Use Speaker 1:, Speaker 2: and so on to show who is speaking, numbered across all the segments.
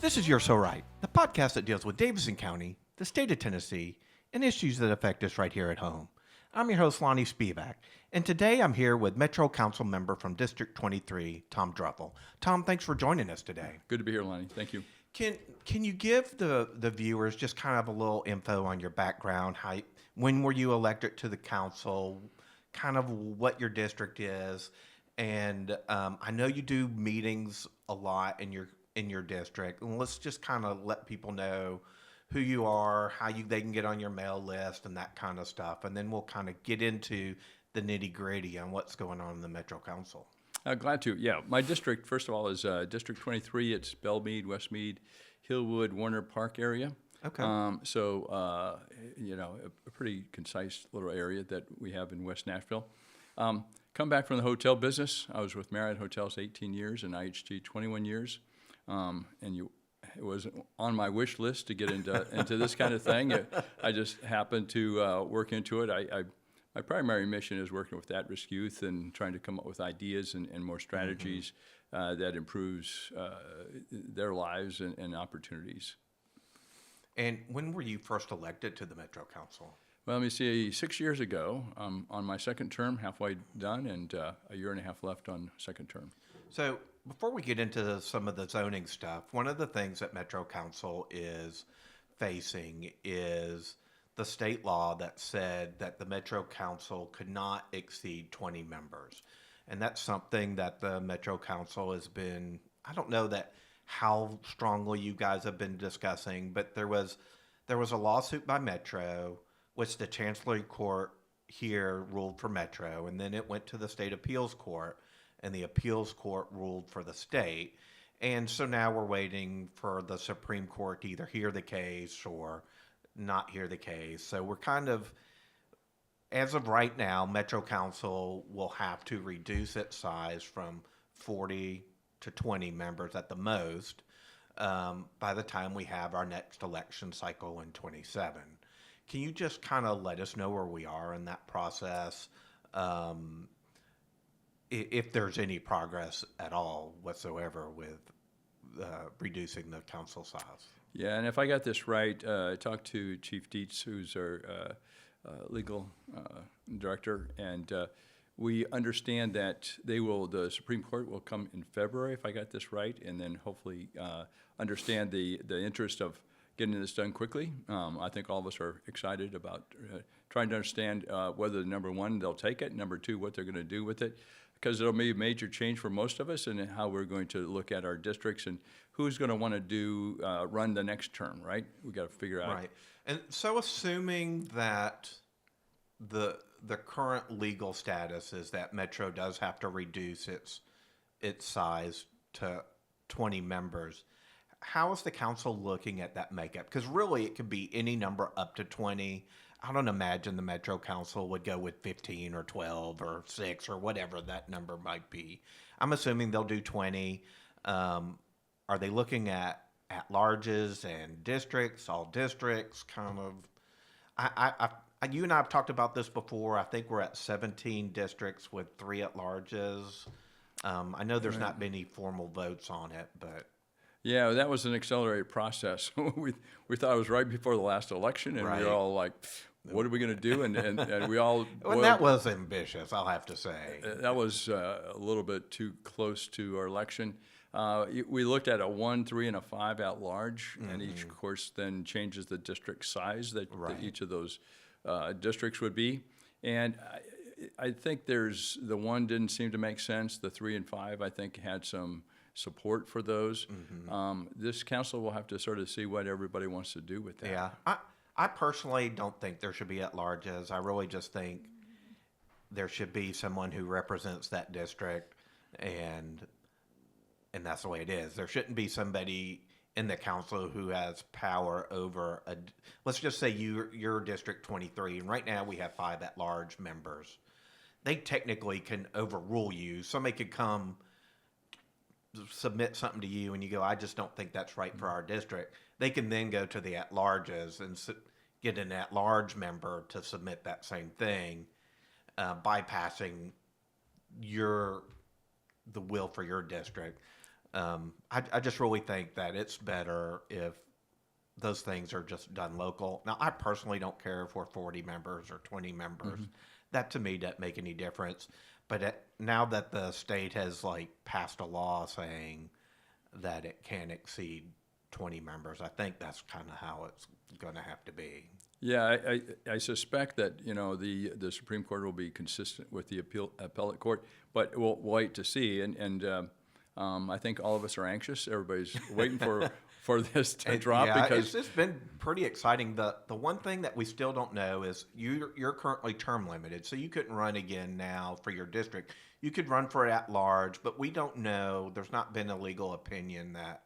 Speaker 1: This is You're So Right, the podcast that deals with Davidson County, the state of Tennessee, and issues that affect us right here at home. I'm your host, Lonnie Spivak, and today I'm here with Metro Council member from District 23, Tom Druffel. Tom, thanks for joining us today.
Speaker 2: Good to be here, Lonnie. Thank you.
Speaker 1: Can you give the viewers just kind of a little info on your background? When were you elected to the council? Kind of what your district is, and I know you do meetings a lot in your district. And let's just kind of let people know who you are, they can get on your mail list, and that kind of stuff. And then we'll kind of get into the nitty gritty on what's going on in the Metro Council.
Speaker 2: Glad to. Yeah, my district, first of all, is District 23. It's Belle Meade, West Meade, Hillwood Warner Park area.
Speaker 1: Okay.
Speaker 2: A pretty concise little area that we have in West Nashville. Come back from the hotel business. I was with Marriott Hotels 18 years and IHG 21 years. It was on my wish list to get into this kind of thing. I just happened to work into it. My primary mission is working with at-risk youth and trying to come up with ideas and more strategies that improves their lives and opportunities.
Speaker 1: And when were you first elected to the Metro Council?
Speaker 2: Well, let me see, 6 years ago, on my second term, halfway done, and a year and a half left on second term.
Speaker 1: So before we get into some of the zoning stuff, one of the things that Metro Council is facing is the state law that said that the Metro Council could not exceed 20 members. And that's something that the Metro Council has been, I don't know how strongly you guys have been discussing, but there was a lawsuit by Metro, which the Chancellery Court here ruled for Metro, and then it went to the State Appeals Court, and the Appeals Court ruled for the state. And so now we're waiting for the Supreme Court to either hear the case or not hear the case. So we're kind of, as of right now, Metro Council will have to reduce its size from 40 to 20 members at the most by the time we have our next election cycle in 27. Can you just kind of let us know where we are in that process? If there's any progress at all whatsoever with reducing the council size.
Speaker 2: Yeah, and if I got this right, I talked to Chief Dietz, who's our legal director, and we understand that the Supreme Court will come in February, if I got this right, and then hopefully understand the interest of getting this done quickly. I think all of us are excited about trying to understand whether, number one, they'll take it, number two, what they're going to do with it, because it'll be a major change for most of us and how we're going to look at our districts and who's going to want to run the next term, right? We got to figure out.
Speaker 1: Right. And so assuming that the current legal status is that Metro does have to reduce its size to 20 members, how is the council looking at that makeup? Because really it could be any number up to 20. I don't imagine the Metro Council would go with 15 or 12 or 6 or whatever that number might be. I'm assuming they'll do 20. Are they looking at larges and districts, all districts, kind of? You and I have talked about this before. I think we're at 17 districts with 3 at larges. I know there's not been any formal votes on it, but.
Speaker 2: Yeah, that was an accelerated process. we thought it was right before the last election, and we were all like, what are we going to do? And we all...
Speaker 1: Well, that was ambitious, I'll have to say.
Speaker 2: That was a little bit too close to our election. We looked at a 1, 3, and a 5 at large, and each, of course, then changes the district size that each of those districts would be. And I think the 1 didn't seem to make sense. The 3 and 5, I think, had some support for those. This council will have to sort of see what everybody wants to do with that.
Speaker 1: Yeah, I personally don't think there should be at-larges. I really just think there should be someone who represents that district, and that's the way it is. There shouldn't be somebody in the council who has power over let's just say you're District 23, and right now we have 5 at-large members. They technically can overrule you. Somebody could come submit something to you and you go, I just don't think that's right for our district. They can then go to the at-larges and get an at-large member to submit that same thing, bypassing the will for your district. I just really think that it's better if those things are just done local. Now, I personally don't care if we're 40 members or 20 members. That to me doesn't make any difference. But now that the state has like passed a law saying that it can't exceed 20 members, I think that's kind of how it's going to have to be.
Speaker 2: Yeah, I suspect that, you know, the Supreme Court will be consistent with the appellate court, but we'll wait to see. And I think all of us are anxious. Everybody's waiting for this to drop,
Speaker 1: yeah,
Speaker 2: because
Speaker 1: it's been pretty exciting. The one thing that we still don't know is you're currently term limited, so you couldn't run again now for your district. You could run for at large, but we don't know. There's not been a legal opinion that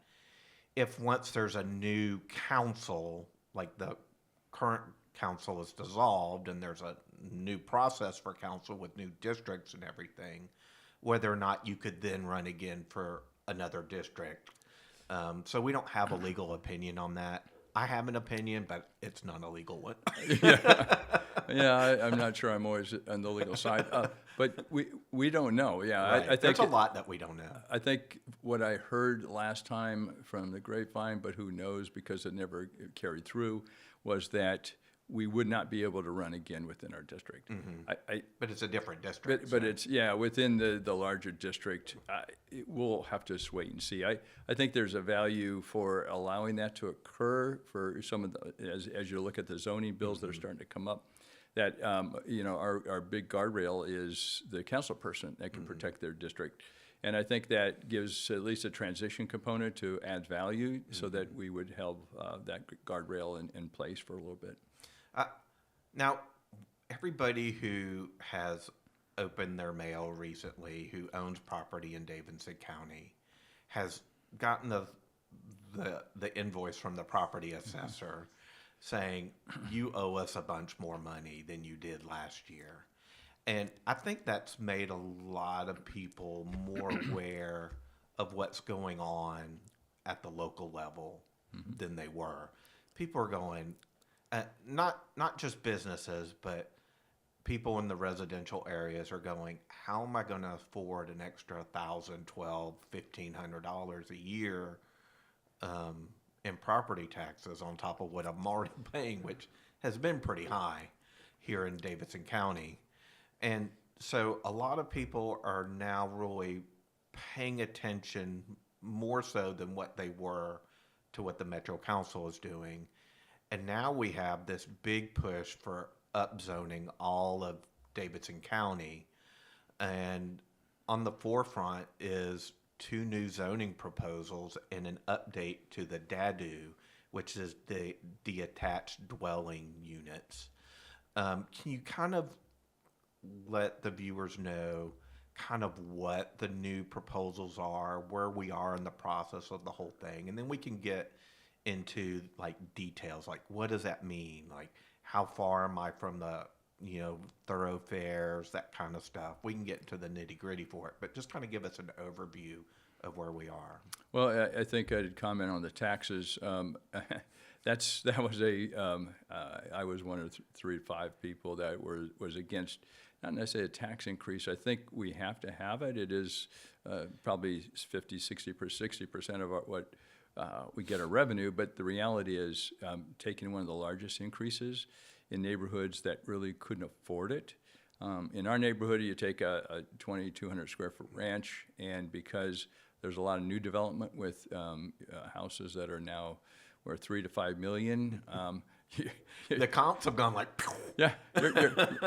Speaker 1: if once there's a new council, like the current council is dissolved and there's a new process for council with new districts and everything, whether or not you could then run again for another district. So we don't have a legal opinion on that. I have an opinion, but it's not a legal one.
Speaker 2: I'm not sure I'm always on the legal side, but we don't know. Yeah,
Speaker 1: Right.
Speaker 2: I think
Speaker 1: there's a lot that we don't know.
Speaker 2: I think what I heard last time from the grapevine, but who knows because it never carried through, was that we would not be able to run again within our district.
Speaker 1: But it's a different district.
Speaker 2: But it's, yeah, within the larger district, we'll have to just wait and see. I think there's a value for allowing that to occur for some of the, as you look at the zoning bills that are starting to come up, that, you know, our big guardrail is the council person that can protect their district. And I think that gives at least a transition component to add value so that we would have that guardrail in place for a little bit.
Speaker 1: Now, everybody who has opened their mail recently, who owns property in Davidson County, has gotten the invoice from the property assessor saying, you owe us a bunch more money than you did last year. And I think that's made a lot of people more aware of what's going on at the local level than they were. People are going, not just businesses, but people in the residential areas are going, how am I going to afford an extra $1,000, $1,200, $1,500 a year in property taxes on top of what I'm already paying, which has been pretty high here in Davidson County. And so a lot of people are now really paying attention more so than what they were to what the Metro Council is doing. And now we have this big push for upzoning all of Davidson County. And on the forefront is 2 new zoning proposals and an update to the DADU, which is the detached dwelling units. Can you kind of let the viewers know kind of what the new proposals are, where we are in the process of the whole thing, and then we can get into like details, like what does that mean, like how far am I from the, you know, thoroughfares, that kind of stuff. We can get into the nitty gritty for it, but just kind of give us an overview of where we are.
Speaker 2: Well, I think I'd comment on the taxes. That was I was one of 3 to 5 people that was against, not necessarily a tax increase. I think we have to have it. It is probably 60% of what we get our revenue, but the reality is taking one of the largest increases in neighborhoods that really couldn't afford it. In our neighborhood, you take a 2,200 square foot ranch, and because there's a lot of new development with houses that are now worth $3 to $5 million.
Speaker 1: The comps have gone like,
Speaker 2: yeah,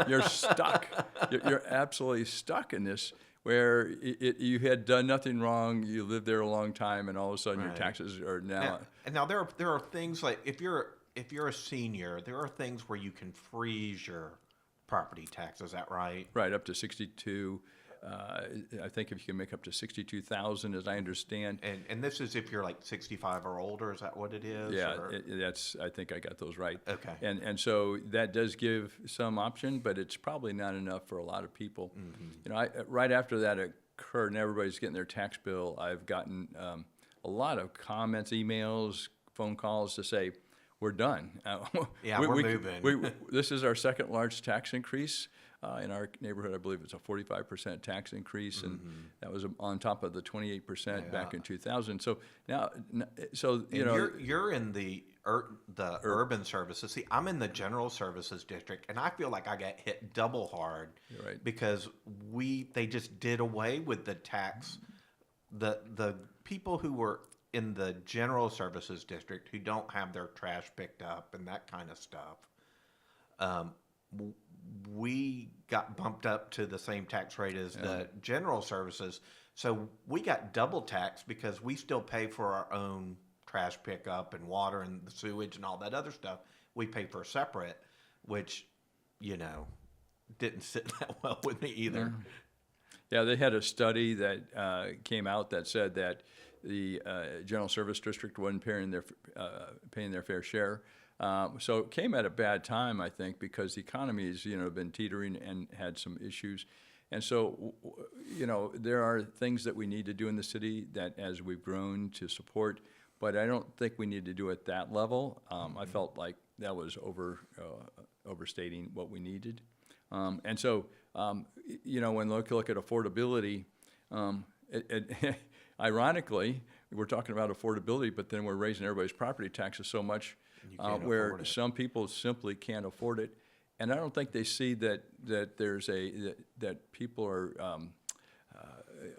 Speaker 2: you're stuck. You're absolutely stuck in this, where you had done nothing wrong, you lived there a long time, and all of a sudden your taxes are now.
Speaker 1: And now there are things like if you're a senior, there are things where you can freeze your property tax. Is that right?
Speaker 2: Right, up to 62. I think if you can make up to 62,000, as I understand.
Speaker 1: And this is if you're like 65 or older. Is that what it is?
Speaker 2: Yeah, that's. I think I got those right.
Speaker 1: Okay.
Speaker 2: And so that does give some option, but it's probably not enough for a lot of people. You know, right after that occurred, and everybody's getting their tax bill, I've gotten a lot of comments, emails, phone calls to say, we're done.
Speaker 1: Yeah, we're moving.
Speaker 2: This is our second large tax increase. In our neighborhood, I believe it's a 45% tax increase, and that was on top of the 28% back in 2000. So now, so you know,
Speaker 1: you're in the urban services. See, I'm in the general services district, and I feel like I got hit double hard
Speaker 2: right.
Speaker 1: because they just did away with the tax. The people who were in the general services district who don't have their trash picked up and that kind of stuff, we got bumped up to the same tax rate as the general services. So we got double taxed because we still pay for our own trash pickup and water and the sewage and all that other stuff. We pay for separate, which, didn't sit that well with me either.
Speaker 2: Yeah, they had a study that came out that said that the general service district wasn't paying their fair share. So it came at a bad time, I think, because the economy has, been teetering and had some issues. And so, there are things that we need to do in the city that as we've grown to support, but I don't think we need to do it at that level. I felt like that was overstating what we needed. And so, when look at affordability, ironically, we're talking about affordability, but then we're raising everybody's property taxes so much where some people simply can't afford it. And I don't think they see that that people are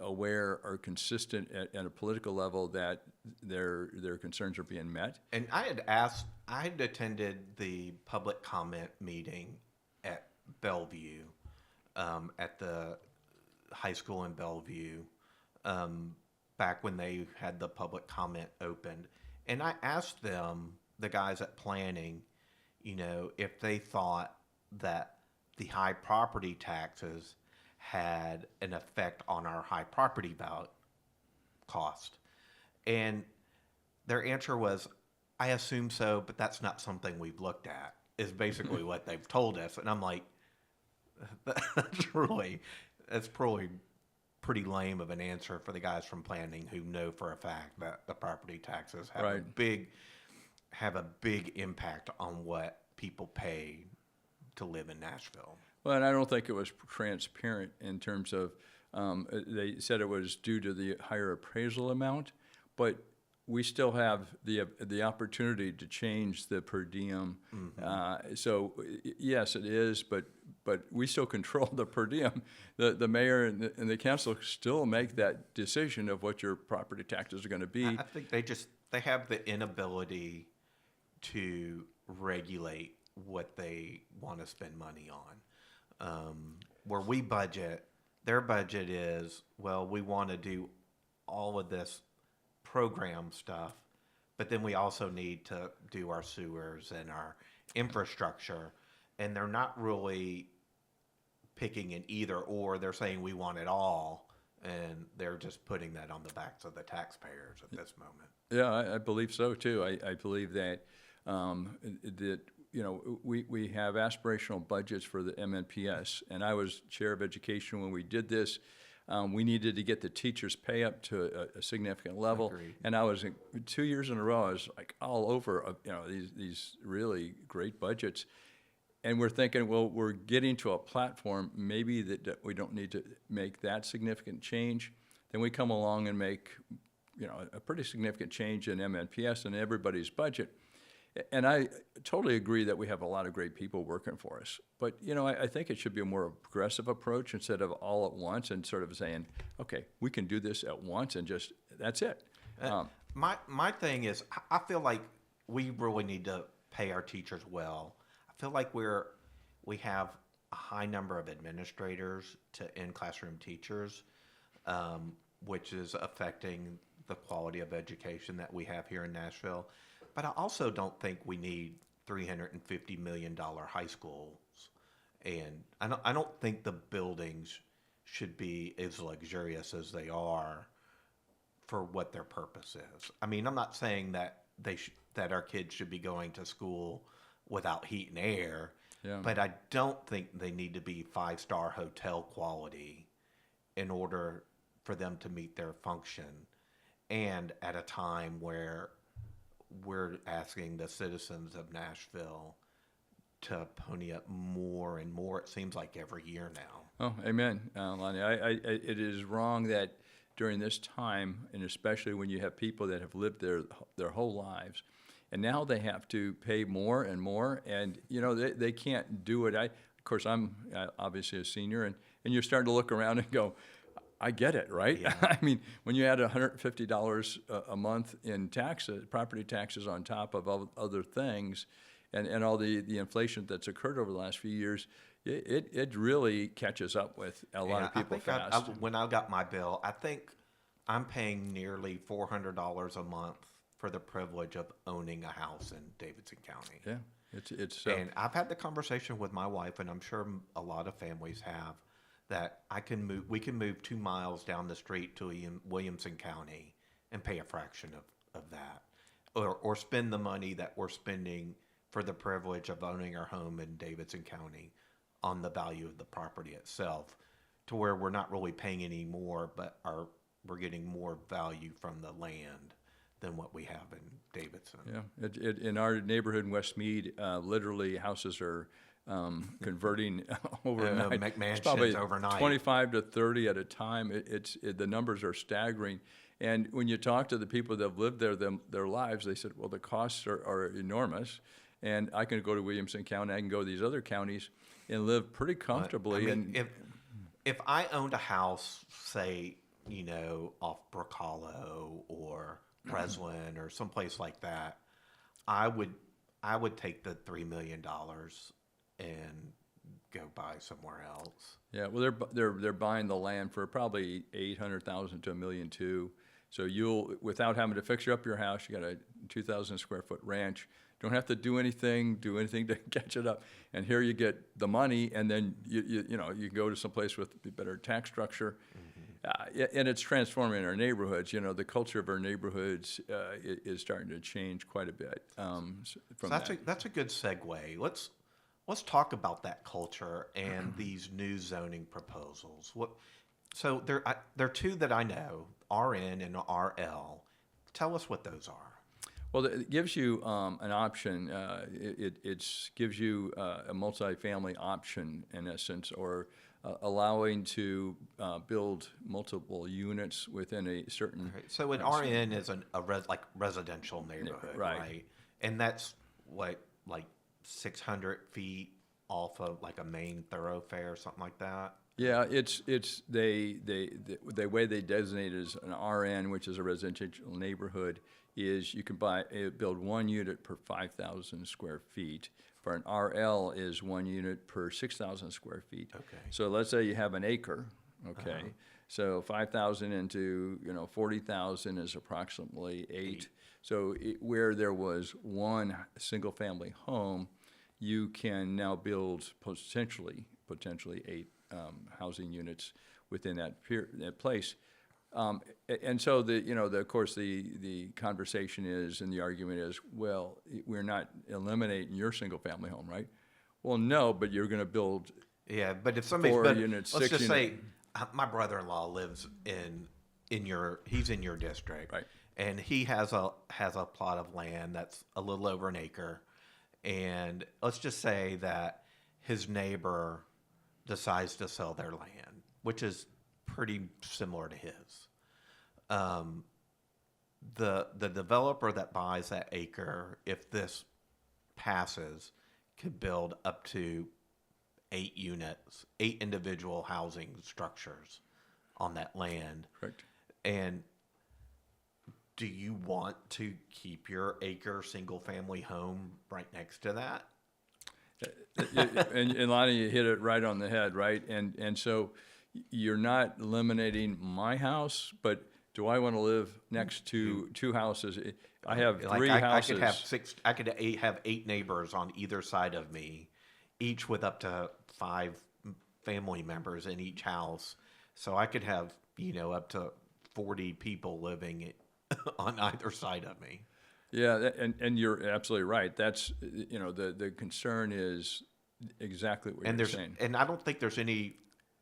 Speaker 2: aware or consistent at a political level that their concerns are being met.
Speaker 1: And I had attended the public comment meeting at Bellevue, at the high school in Bellevue, back when they had the public comment opened. And I asked them, the guys at planning, if they thought that the high property taxes had an effect on our high property value cost. And their answer was, I assume so, but that's not something we've looked at, is basically what they've told us. And I'm like, that's probably pretty lame of an answer for the guys from planning who know for a fact that the property taxes have a big impact on what people pay to live in Nashville.
Speaker 2: Well, and I don't think it was transparent in terms of, they said it was due to the higher appraisal amount, but we still have the opportunity to change the per diem. So yes, it is, but we still control the per diem. The mayor and the council still make that decision of what your property taxes are going to be.
Speaker 1: I think they have the inability to regulate what they want to spend money on. Where we budget, their budget is, well, we want to do all of this program stuff, but then we also need to do our sewers and our infrastructure, and they're not really picking an either or. They're saying we want it all, and they're just putting that on the backs of the taxpayers at this moment.
Speaker 2: Yeah, I believe so too. I believe that we have aspirational budgets for the MNPS, and I was chair of education when we did this. We needed to get the teachers' pay up to a significant level.
Speaker 1: Agreed.
Speaker 2: And I was 2 years in a row. I was like all over, these really great budgets, and we're thinking, well, we're getting to a platform maybe that we don't need to make that significant change. Then we come along and make, a pretty significant change in MNPS and everybody's budget. And I totally agree that we have a lot of great people working for us. But, I think it should be a more progressive approach instead of all at once and sort of saying, okay, we can do this at once and just, that's it.
Speaker 1: My thing is, I feel like we really need to pay our teachers well. I feel like we have a high number of administrators to in-classroom teachers, which is affecting the quality of education that we have here in Nashville. But I also don't think we need $350 million high schools, and I don't think the buildings should be as luxurious as they are for what their purpose is. I mean, I'm not saying that that our kids should be going to school without heat and air, but I don't think they need to be 5-star hotel quality in order for them to meet their function, and at a time where we're asking the citizens of Nashville to pony up more and more, it seems like every year now.
Speaker 2: Oh, amen, Lonnie. It is wrong that during this time, and especially when you have people that have lived their whole lives, and now they have to pay more and more, and they can't do it. Of course, I'm obviously a senior, and you're starting to look around and go, I get it, right?
Speaker 1: Yeah.
Speaker 2: I mean, when you add $150 a month in taxes, property taxes on top of other things, and all the inflation that's occurred over the last few years, it really catches up with a lot of people fast.
Speaker 1: When I got my bill, I think I'm paying nearly $400 a month for the privilege of owning a house in Davidson County.
Speaker 2: Yeah, it's
Speaker 1: and I've had the conversation with my wife, and I'm sure a lot of families have, that we can move 2 miles down the street to Williamson County and pay a fraction of that, or spend the money that we're spending for the privilege of owning our home in Davidson County on the value of the property itself, to where we're not really paying any more, but we're getting more value from the land than what we have in Davidson.
Speaker 2: Yeah, in our neighborhood in West Meade, literally houses are converting overnight.
Speaker 1: McMansions
Speaker 2: It's probably
Speaker 1: overnight.
Speaker 2: 25 to 30 at a time. The numbers are staggering. And when you talk to the people that have lived there their lives, they said, well, the costs are enormous. And I can go to Williamson County, I can go to these other counties and live pretty comfortably.
Speaker 1: I mean, if I owned a house, say, off Brook Hollow or Breslin or someplace like that, I would take the $3 million and go buy somewhere else.
Speaker 2: Yeah, well, they're buying the land for probably $800,000 to $1.2 million. So you'll, without having to fix up your house, you got a 2,000 square foot ranch. Don't have to do anything to catch it up. And here you get the money, and then you can go to some place with a better tax structure. And it's transforming our neighborhoods. The culture of our neighborhoods is starting to change quite a bit.
Speaker 1: That's a good segue. Let's talk about that culture and these new zoning proposals. So there are two that I know, RN and RL. Tell us what those are.
Speaker 2: Well, it gives you an option. It gives you a multifamily option in essence, or allowing to build multiple units within a certain.
Speaker 1: Okay. So an RN is like residential neighborhood, right? And that's like 600 feet off of like a main thoroughfare or something like that.
Speaker 2: Yeah, the way they designate it as an RN, which is a residential neighborhood, is you can build 1 unit per 5,000 square feet. For an RL is 1 unit per 6,000 square feet.
Speaker 1: Okay.
Speaker 2: So let's say you have an acre. Okay. So 5,000 into 40,000 is approximately 8. So where there was one single family home, you can now build potentially 8 housing units within that place. And so of course the conversation is, and the argument is, well, we're not eliminating your single family home, right? Well, no, but you're going to build.
Speaker 1: Yeah, but if somebody's
Speaker 2: 4 units,
Speaker 1: let's
Speaker 2: 6
Speaker 1: just
Speaker 2: units.
Speaker 1: say my brother-in-law lives he's in your district,
Speaker 2: Right.
Speaker 1: And he has a plot of land that's a little over an acre, and let's just say that his neighbor decides to sell their land, which is pretty similar to his. The developer that buys that acre, if this passes, could build up to 8 units, 8 individual housing structures on that land.
Speaker 2: Correct.
Speaker 1: And do you want to keep your acre single family home right next to that?
Speaker 2: And Lonnie, you hit it right on the head, right? And so you're not eliminating my house, but do I want to live next to 2 houses? I have 3 houses.
Speaker 1: I could have 8 neighbors on either side of me, each with up to 5 family members in each house. So I could have, up to 40 people living on either side of me.
Speaker 2: Yeah, and you're absolutely right. That's, the concern is exactly what you're saying.
Speaker 1: And I don't think there's any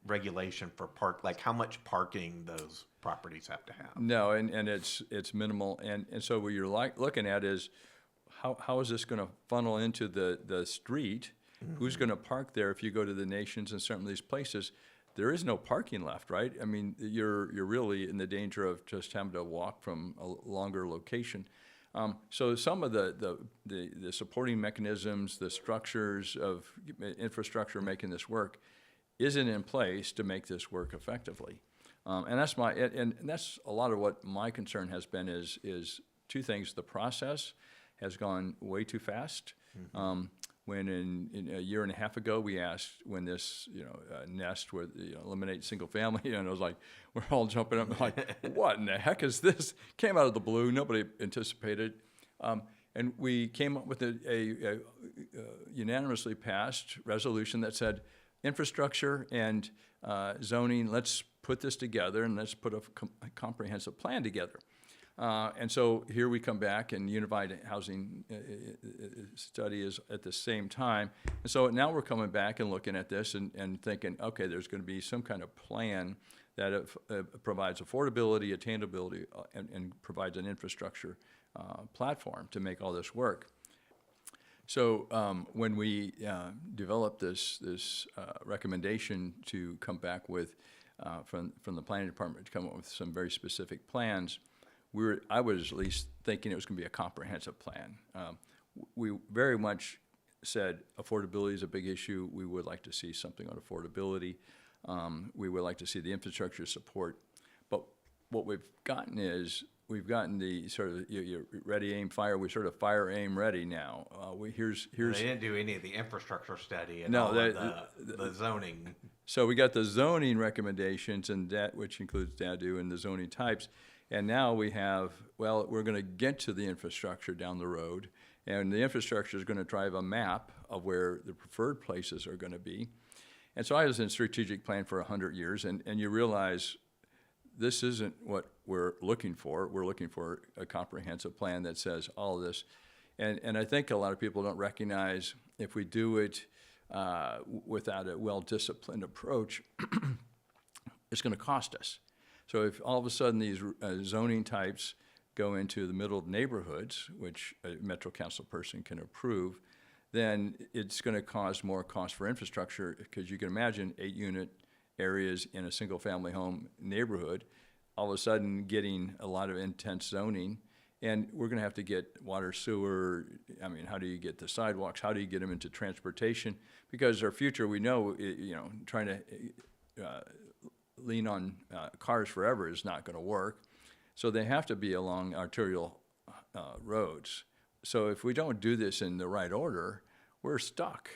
Speaker 1: regulation for like how much parking those properties have to have.
Speaker 2: No, and it's minimal. And so what you're looking at is how is this going to funnel into the street? Who's going to park there if you go to the Nations and some of these places? There is no parking left, right? I mean, you're really in the danger of just having to walk from a longer location. So some of the supporting mechanisms, the structures of infrastructure making this work isn't in place to make this work effectively. And that's a lot of what my concern has been is two things. The process has gone way too fast. When in a year and a half ago, we asked when this, nest would eliminate single family, and it was like, we're all jumping up like, what in the heck is this? Came out of the blue, nobody anticipated. And we came up with a unanimously passed resolution that said, infrastructure and zoning, let's put this together and let's put a comprehensive plan together. And so here we come back, and unified housing study is at the same time. And so now we're coming back and looking at this and thinking, okay, there's going to be some kind of plan that provides affordability, attainability, and provides an infrastructure platform to make all this work. So when we developed this recommendation to come back with, from the planning department, to come up with some very specific plans, I was at least thinking it was going to be a comprehensive plan. We very much said affordability is a big issue. We would like to see something on affordability. We would like to see the infrastructure support. But what we've gotten is we've gotten the sort of you're ready, aim, fire. We're sort of fire, aim, ready now. Here's. They
Speaker 1: didn't do any of the infrastructure study and all of the zoning.
Speaker 2: So we got the zoning recommendations, and that which includes DADU and the zoning types. And now we have, well, we're going to get to the infrastructure down the road, and the infrastructure is going to drive a map of where the preferred places are going to be. And so I was in strategic plan for 100 years, and you realize this isn't what we're looking for. We're looking for a comprehensive plan that says all of this. And I think a lot of people don't recognize if we do it without a well-disciplined approach, it's going to cost us. So if all of a sudden these zoning types go into the middle of neighborhoods, which a Metro Council person can approve, then it's going to cause more cost for infrastructure, because you can imagine 8-unit areas in a single-family home neighborhood, all of a sudden getting a lot of intense zoning, and we're going to have to get water, sewer. I mean, how do you get the sidewalks? How do you get them into transportation? Because our future, we know, trying to lean on cars forever is not going to work. So they have to be along arterial roads. So if we don't do this in the right order, we're stuck.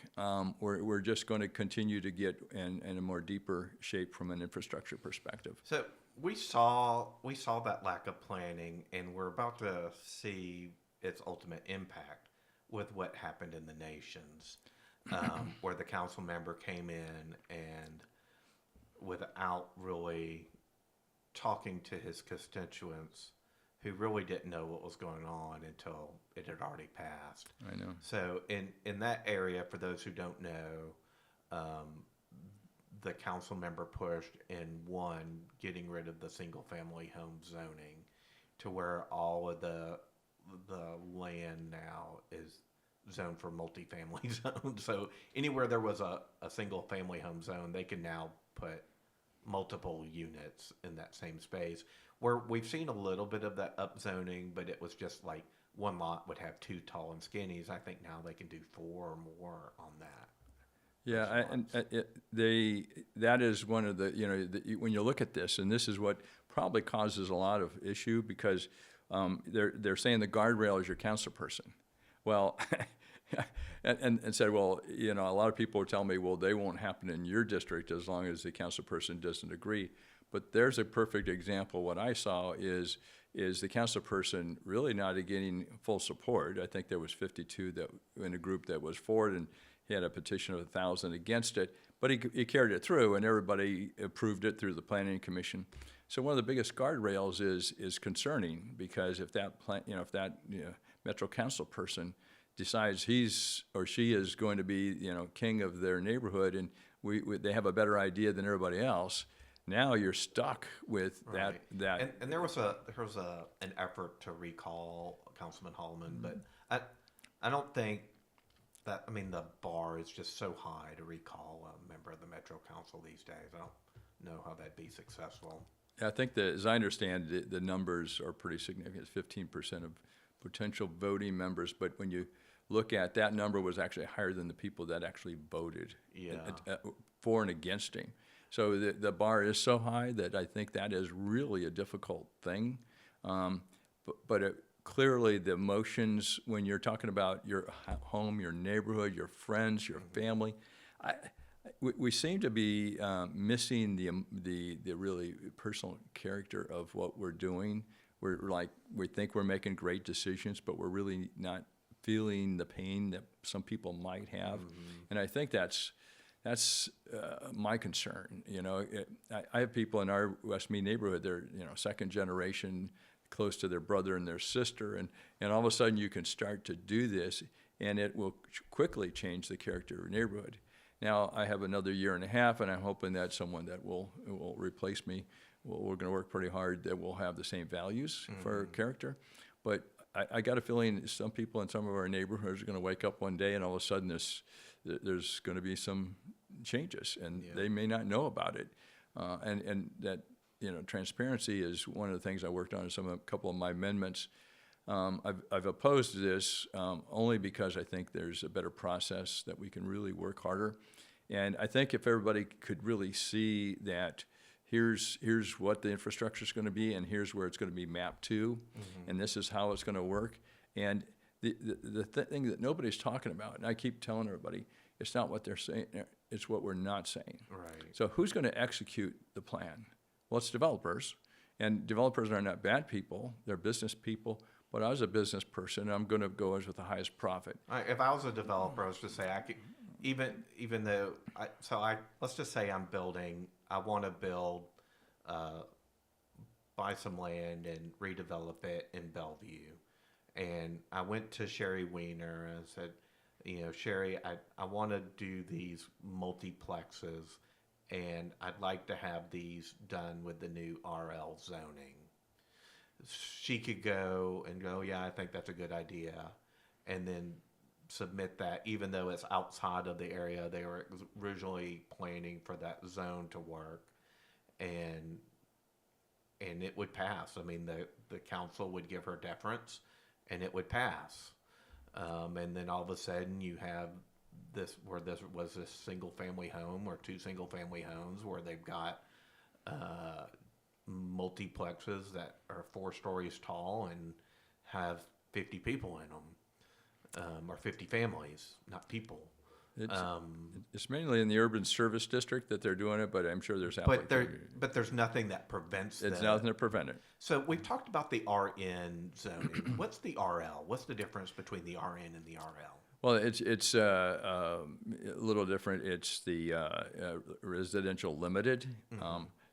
Speaker 2: We're just going to continue to get in a more deeper shape from an infrastructure perspective.
Speaker 1: So we saw that lack of planning, and we're about to see its ultimate impact with what happened in the Nations, where the council member came in and, without really talking to his constituents, who really didn't know what was going on until it had already passed.
Speaker 2: I know.
Speaker 1: So in that area, for those who don't know, the council member pushed in getting rid of the single-family home zoning, to where all of the land now is zoned for multifamily zones. So anywhere there was a single-family home zone, they can now put multiple units in that same space, where we've seen a little bit of that upzoning, but it was just like one lot would have 2 tall and skinnies. I think now they can do 4 or more on that.
Speaker 2: Yeah, that is one of the, when you look at this, and this is what probably causes a lot of issue, because they're saying the guardrail is your council person. Well, and said, well, a lot of people are telling me, well, they won't happen in your district as long as the council person doesn't agree. But there's a perfect example. What I saw is the council person really not getting full support. I think there was 52 that in a group that was for it, and he had a petition of 1,000 against it. But he carried it through, and everybody approved it through the planning commission. So one of the biggest guardrails is concerning, because if that Metro Council person decides he's or she is going to be king of their neighborhood, and they have a better idea than everybody else, now you're stuck with
Speaker 1: Right.
Speaker 2: that.
Speaker 1: And there was an effort to recall Councilman Holloman, but I don't think I mean, the bar is just so high to recall a member of the Metro Council these days. I don't know how that'd be successful.
Speaker 2: I think that, as I understand it, the numbers are pretty significant. It's 15% of potential voting members, but when you look at that number was actually higher than the people that actually voted for and against him. So the bar is so high that I think that is really a difficult thing. But clearly the emotions, when you're talking about your home, your neighborhood, your friends, your family, we seem to be missing the really personal character of what we're doing. We think we're making great decisions, but we're really not feeling the pain that some people might have. And I think that's my concern. You know, I have people in our West Meade neighborhood, they're, you know, second generation, close to their brother and their sister, and all of a sudden you can start to do this, and it will quickly change the character of your neighborhood. Now, I have another year and a half, and I'm hoping that someone that will replace me, we're going to work pretty hard, that will have the same values for character. But I got a feeling some people in some of our neighborhoods are going to wake up one day, and all of a sudden there's going to be some changes, and they may not know about it. And that, you know, transparency is one of the things I worked on in a couple of my amendments. I've opposed this only because I think there's a better process that we can really work harder. And I think if everybody could really see that here's what the infrastructure is going to be, and here's where it's going to be mapped to, and this is how it's going to work. And the thing that nobody's talking about, and I keep telling everybody, it's not what they're saying, it's what we're not saying.
Speaker 1: Right.
Speaker 2: So who's going to execute the plan? Well, it's developers, and developers are not bad people, they're business people. But I was a business person, I'm going to go as with the highest profit.
Speaker 1: If I was a developer, I was just say I could, even though let's just say I'm building. I want to build, buy some land and redevelop it in Bellevue, and I went to Sherry Weiner and said, you know, Sherry, I want to do these multiplexes, and I'd like to have these done with the new RL zoning. She could go and go, yeah, I think that's a good idea, and then submit that, even though it's outside of the area they were originally planning for that zone to work, and it would pass. I mean, the council would give her deference, and it would pass. And then all of a sudden you have this single family home or two single family homes where they've got multiplexes that are 4 stories tall and have 50 people in them, or 50 families, not people.
Speaker 2: It's mainly in the urban service district that they're doing it, but I'm sure there's
Speaker 1: but there's nothing that prevents
Speaker 2: it's nothing to prevent it.
Speaker 1: So we've talked about the RN zoning. What's the RL? What's the difference between the RN and the RL?
Speaker 2: Well, it's a little different. It's the residential limited.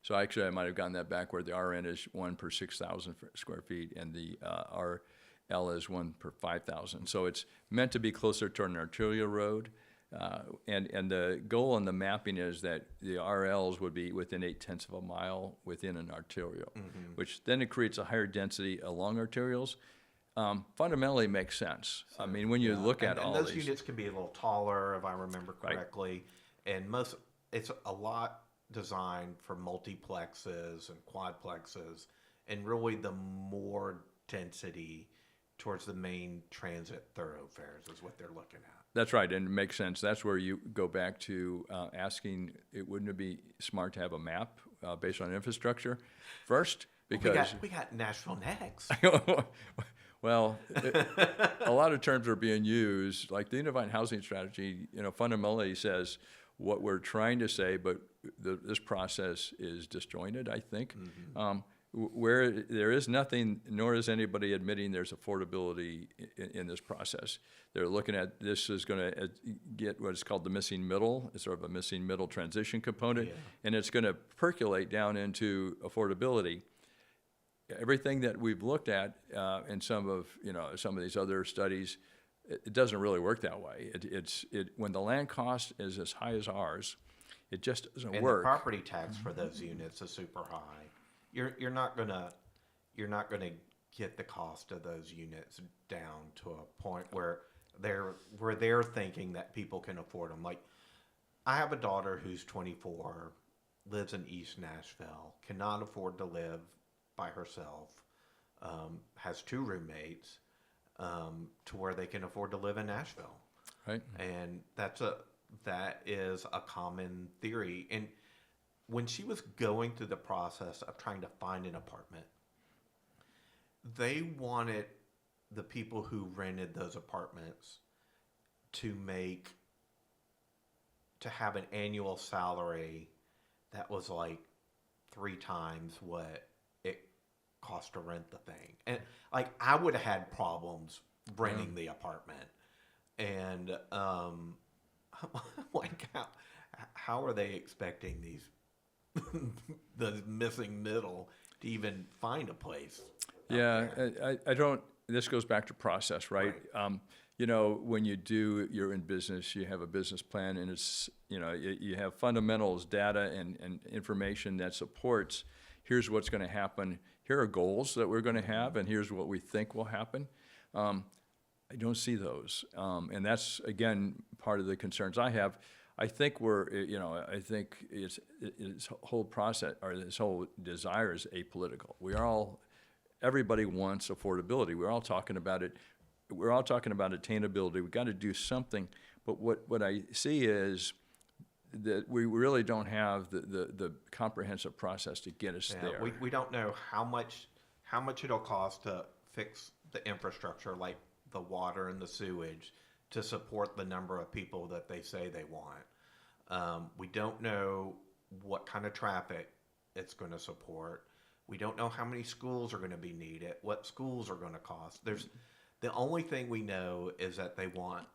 Speaker 2: So actually, I might have gotten that back, where the RN is 1 per 6,000 square feet, and the RL is 1 per 5,000. So it's meant to be closer to an arterial road. And the goal on the mapping is that the RLs would be within 0.8 of a mile within an arterial, which then it creates a higher density along arterials. Fundamentally makes sense. I mean, when you look at all
Speaker 1: those
Speaker 2: these
Speaker 1: units can be a little taller, if I remember correctly, and it's a lot designed for multiplexes and quadplexes, and really the more density towards the main transit thoroughfares is what they're looking at.
Speaker 2: That's right, and it makes sense. That's where you go back to asking, wouldn't it be smart to have a map based on infrastructure first? Because
Speaker 1: we got Nashville next.
Speaker 2: Well, a lot of terms are being used, like the unified housing strategy, you know, fundamentally says what we're trying to say, but this process is disjointed, I think. Where there is nothing, nor is anybody admitting there's affordability in this process. They're looking at this is going to get what's called the missing middle. It's sort of a missing middle transition component, and it's going to percolate down into affordability. Everything that we've looked at in some of these other studies, it doesn't really work that way. When the land cost is as high as ours, it just doesn't work.
Speaker 1: And the property tax for those units is super high. You're not gonna get the cost of those units down to a point where where they're thinking that people can afford them. Like, I have a daughter who's 24, lives in East Nashville, cannot afford to live by herself, has 2 roommates, to where they can afford to live in Nashville.
Speaker 2: Right.
Speaker 1: And that is a common theory. And when she was going through the process of trying to find an apartment, they wanted the people who rented those apartments to have an annual salary that was like 3 times what it cost to rent the thing. And like, I would have had problems renting the apartment. And like, how are they expecting these the missing middle to even find a place?
Speaker 2: Yeah, I don't. This goes back to process, right? You know, when you're in business, you have a business plan, and it's, you know, you have fundamentals, data, and information that supports. Here's what's going to happen. Here are goals that we're going to have, and here's what we think will happen. I don't see those, and that's again part of the concerns I have. I think I think it's whole process, or this whole desire is apolitical. Everybody wants affordability. We're all talking about it. We're all talking about attainability. We've got to do something. But what I see is that we really don't have the comprehensive process to get us there.
Speaker 1: We don't know how much it'll cost to fix the infrastructure, like the water and the sewage, to support the number of people that they say they want. We don't know what kind of traffic it's going to support. We don't know how many schools are going to be needed, what schools are going to cost. The only thing we know is that they want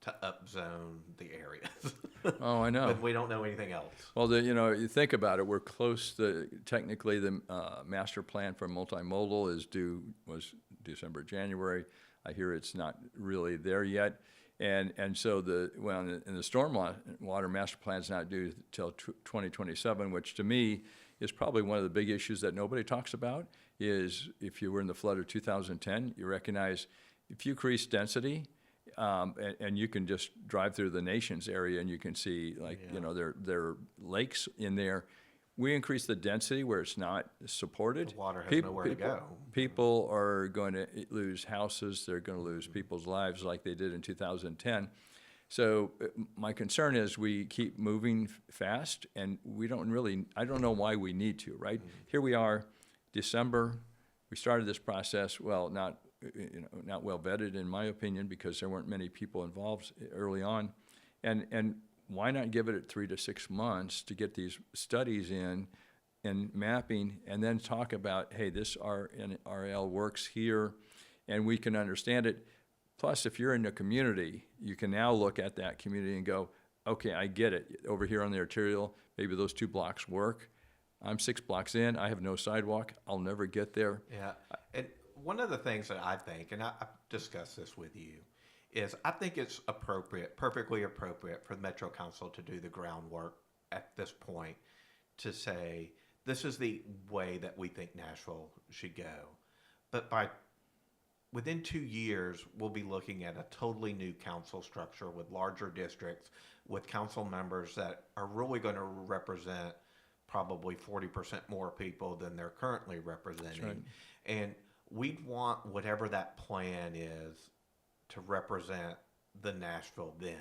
Speaker 1: to upzone the areas.
Speaker 2: Oh, I know.
Speaker 1: But we don't know anything else.
Speaker 2: Well, you think about it, we're close to, technically the master plan for multimodal was December, January. I hear it's not really there yet. And so the stormwater master plan is not due till 2027, which to me is probably one of the big issues that nobody talks about. Is if you were in the flood of 2010, you recognize if you increase density, and you can just drive through the Nations area and you can see, like, you know, there are lakes in there. We increase the density where it's not supported.
Speaker 1: The water has nowhere to go.
Speaker 2: People are going to lose houses. They're going to lose people's lives like they did in 2010. So my concern is we keep moving fast, and I don't know why we need to, right? Mm-hmm. Here we are, December, we started this process, well, not well vetted in my opinion, because there weren't many people involved early on. And why not give it 3 to 6 months to get these studies in and mapping, and then talk about, hey, this RL works here, and we can understand it. Plus, if you're in a community, you can now look at that community and go, okay, I get it. Over here on the arterial, maybe those 2 blocks work. I'm 6 blocks in. I have no sidewalk. I'll never get there.
Speaker 1: Yeah. And one of the things that I think, and I've discussed this with you, is I think it's perfectly appropriate for the Metro Council to do the groundwork at this point to say, this is the way that we think Nashville should go. But within 2 years, we'll be looking at a totally new council structure with larger districts, with council members that are really going to represent probably 40% more people than they're currently representing. That's right. And we'd want whatever that plan is to represent the Nashville then,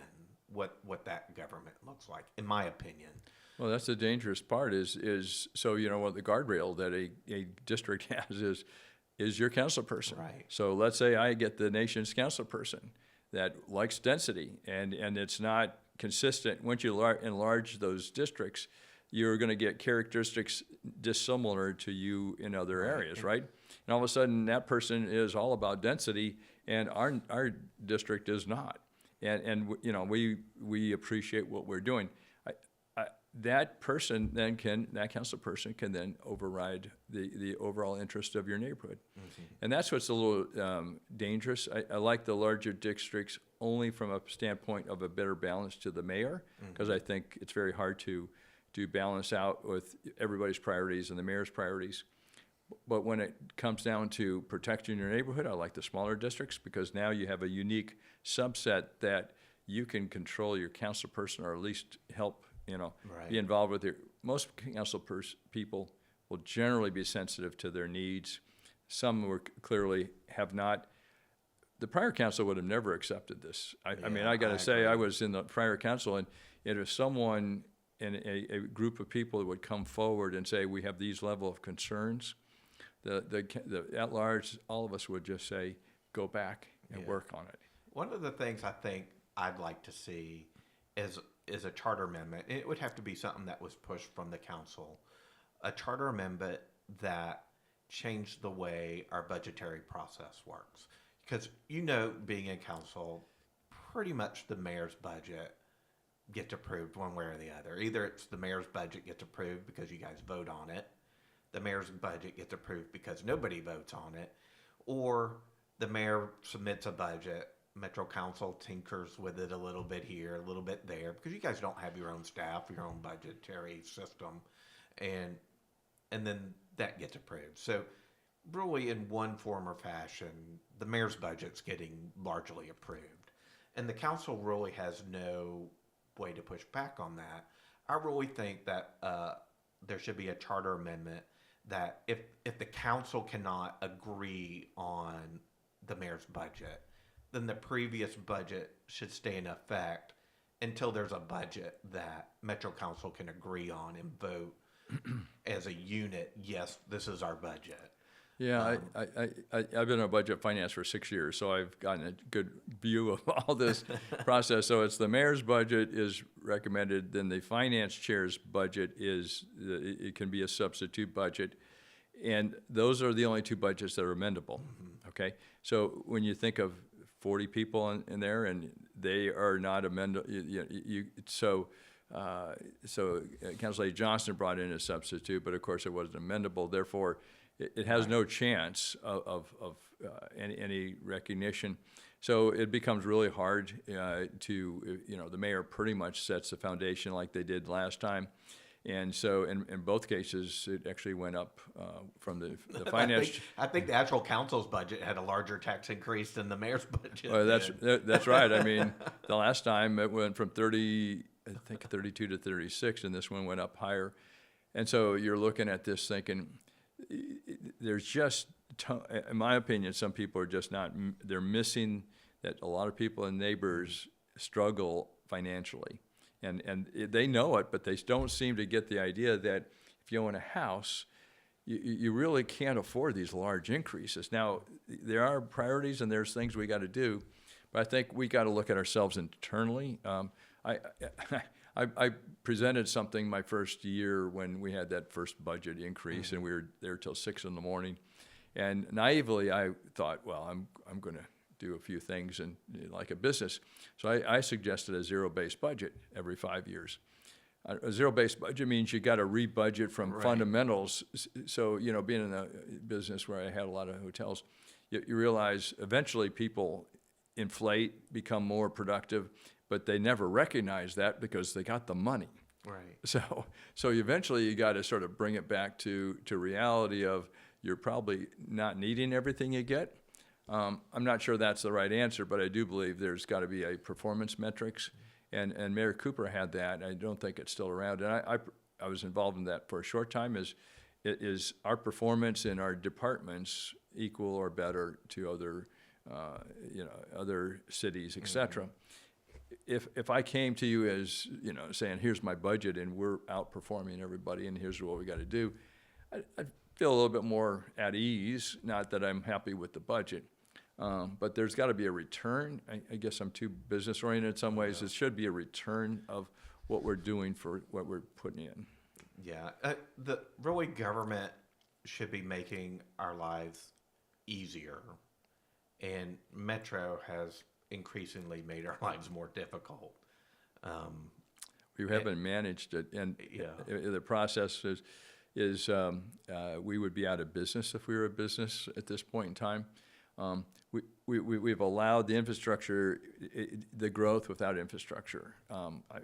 Speaker 1: what that government looks like, in my opinion.
Speaker 2: Well, that's the dangerous part is so, you know, what the guardrail that a district has is your council person.
Speaker 1: Right.
Speaker 2: So let's say I get the nation's council person that likes density, and it's not consistent. Once you enlarge those districts, you're going to get characteristics dissimilar to you in other areas, right? And all of a sudden, that person is all about density, and our district is not. And you know, we appreciate what we're doing. That person then that council person can then override the overall interest of your neighborhood. Mm-hmm. And that's what's a little dangerous. I like the larger districts only from a standpoint of a better balance to the mayor, because I think it's very hard to balance out with everybody's priorities and the mayor's priorities. But when it comes down to protecting your neighborhood, I like the smaller districts because now you have a unique subset that you can control your council person, or at least help,
Speaker 1: Right.
Speaker 2: be involved with your, most council people will generally be sensitive to their needs. Some were clearly have not. The prior council would have never accepted this. I mean, I gotta say,
Speaker 1: agree.
Speaker 2: I was in the prior council, and if someone in a group of people that would come forward and say, we have these level of concerns, the at large, all of us would just say, go back and
Speaker 1: Yeah.
Speaker 2: work on it.
Speaker 1: One of the things I think I'd like to see is a charter amendment. It would have to be something that was pushed from the council, a charter amendment that changed the way our budgetary process works. Because being in council, pretty much the mayor's budget gets approved one way or the other. Either it's the mayor's budget gets approved because you guys vote on it, the mayor's budget gets approved because nobody votes on it, or the mayor submits a budget, Metro Council tinkers with it a little bit here, a little bit there, because you guys don't have your own staff, your own budgetary system, and then that gets approved. So really, in one form or fashion, the mayor's budget's getting largely approved, and the council really has no way to push back on that. I really think that there should be a charter amendment that if the council cannot agree on the mayor's budget, then the previous budget should stay in effect until there's a budget that Metro Council can agree on and vote as a unit. Yes, this is our budget.
Speaker 2: Yeah, I've been in budget finance for 6 years, so I've gotten a good view of all this process. So it's the mayor's budget is recommended, then the finance chair's budget it can be a substitute budget, and those are the only two budgets that are amendable. Okay, so when you think of 40 people in there, and they are not amendable, so Councilor Johnson brought in a substitute, but of course it wasn't amendable. Therefore, it has no chance of any recognition. So it becomes really hard to, the mayor pretty much sets the foundation like they did last time. And so in both cases, it actually went up from the finance.
Speaker 1: I think the actual council's budget had a larger tax increase than the mayor's budget.
Speaker 2: Well, that's right. I mean, the last time it went from 32 to 36, and this one went up higher. And so you're looking at this thinking, there's just, in my opinion, some people are just not, they're missing that a lot of people and neighbors struggle financially. And they know it, but they don't seem to get the idea that if you own a house, you really can't afford these large increases. Now, there are priorities and there's things we got to do, but I think we got to look at ourselves internally. I presented something my first year when we had that first budget increase, and we were there till 6 in the morning. And naively, I thought, well, I'm going to do a few things and like a business. So I suggested a zero-based budget every 5 years. A zero-based budget means you got to re-budget from fundamentals. So, being in a business where I had a lot of hotels, you realize eventually people inflate, become more productive, but they never recognize that because they got the money.
Speaker 1: Right.
Speaker 2: So eventually you got to sort of bring it back to reality of you're probably not needing everything you get. I'm not sure that's the right answer, but I do believe there's got to be a performance metrics, and Mayor Cooper had that. I don't think it's still around, and I was involved in that for a short time. Is our performance in our departments equal or better to other cities, et cetera? If I came to you as, saying, here's my budget and we're outperforming everybody and here's what we got to do, I'd feel a little bit more at ease, not that I'm happy with the budget. But there's got to be a return. I guess I'm too business-oriented in some ways. It should be a return of what we're doing for what we're putting in.
Speaker 1: Yeah. Really, government should be making our lives easier. And Metro has increasingly made our lives more difficult.
Speaker 2: We haven't managed it, and the process is we would be out of business if we were a business at this point in time. We've allowed the infrastructure, the growth without infrastructure.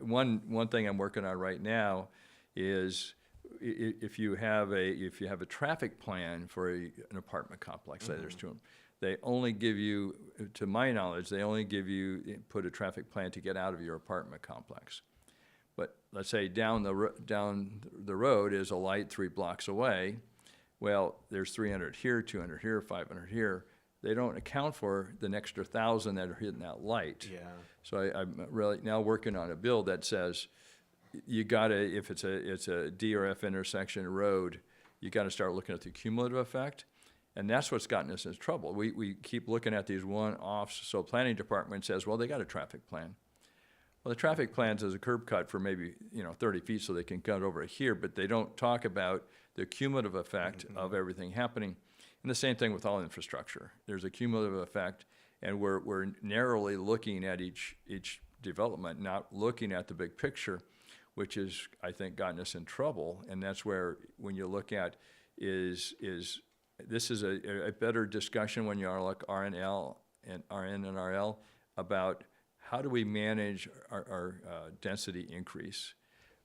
Speaker 2: One thing I'm working on right now is if you have a traffic plan for an apartment complex, say there's 2 of them, they only give you, to my knowledge, put a traffic plan to get out of your apartment complex. But let's say down the road is a light 3 blocks away. Well, there's 300 here, 200 here, 500 here. They don't account for the extra 1,000 that are hitting that light.
Speaker 1: Yeah.
Speaker 2: So I'm really now working on a bill that says you gotta, if it's a D or F intersection road, you gotta start looking at the cumulative effect. And that's what's gotten us in trouble. We keep looking at these one-offs. So planning department says, well, they got a traffic plan. Well, the traffic plans is a curb cut for maybe 30 feet so they can cut over here, but they don't talk about the cumulative effect of everything happening. And the same thing with all infrastructure. There's a cumulative effect, and we're narrowly looking at each development, not looking at the big picture, which has, I think, gotten us in trouble. And that's where, when you look at this is a better discussion when you are like RN and RL about how do we manage our density increase.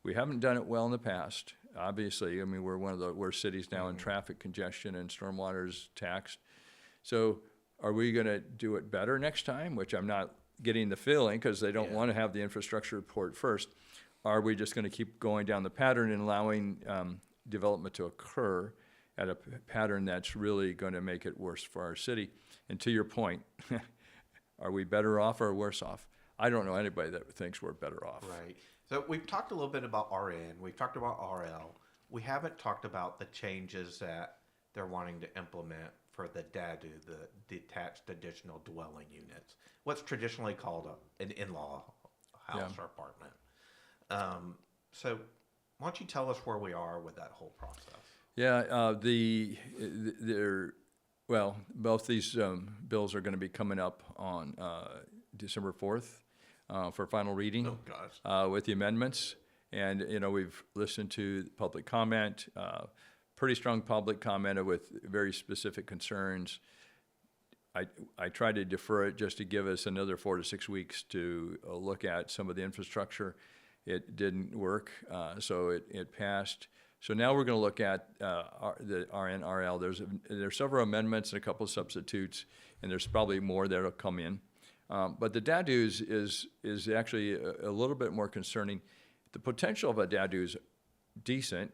Speaker 2: We haven't done it well in the past. Obviously, I mean, we're one of the worst cities now in traffic congestion, and stormwater is taxed. So are we going to do it better next time, which I'm not getting the feeling because they don't want to have the infrastructure report first. Are we just going to keep going down the pattern and allowing development to occur at a pattern that's really going to make it worse for our city? And to your point, are we better off or worse off? I don't know anybody that thinks we're better off.
Speaker 1: Right. So we've talked a little bit about RN. We've talked about RL. We haven't talked about the changes that they're wanting to implement for the DADU, the detached additional dwelling units. What's traditionally called an in-law house or apartment. So why don't you tell us where we are with that whole process?
Speaker 2: Yeah, both these bills are going to be coming up on December 4th for final reading.
Speaker 1: Oh, gosh.
Speaker 2: With the amendments. And, we've listened to public comment, pretty strong public comment with very specific concerns. I tried to defer it just to give us another 4 to 6 weeks to look at some of the infrastructure. It didn't work, so it passed. So now we're going to look at the RNRL. There's several amendments and a couple of substitutes, and there's probably more that'll come in. But the DADU is actually a little bit more concerning. The potential of a DADU is decent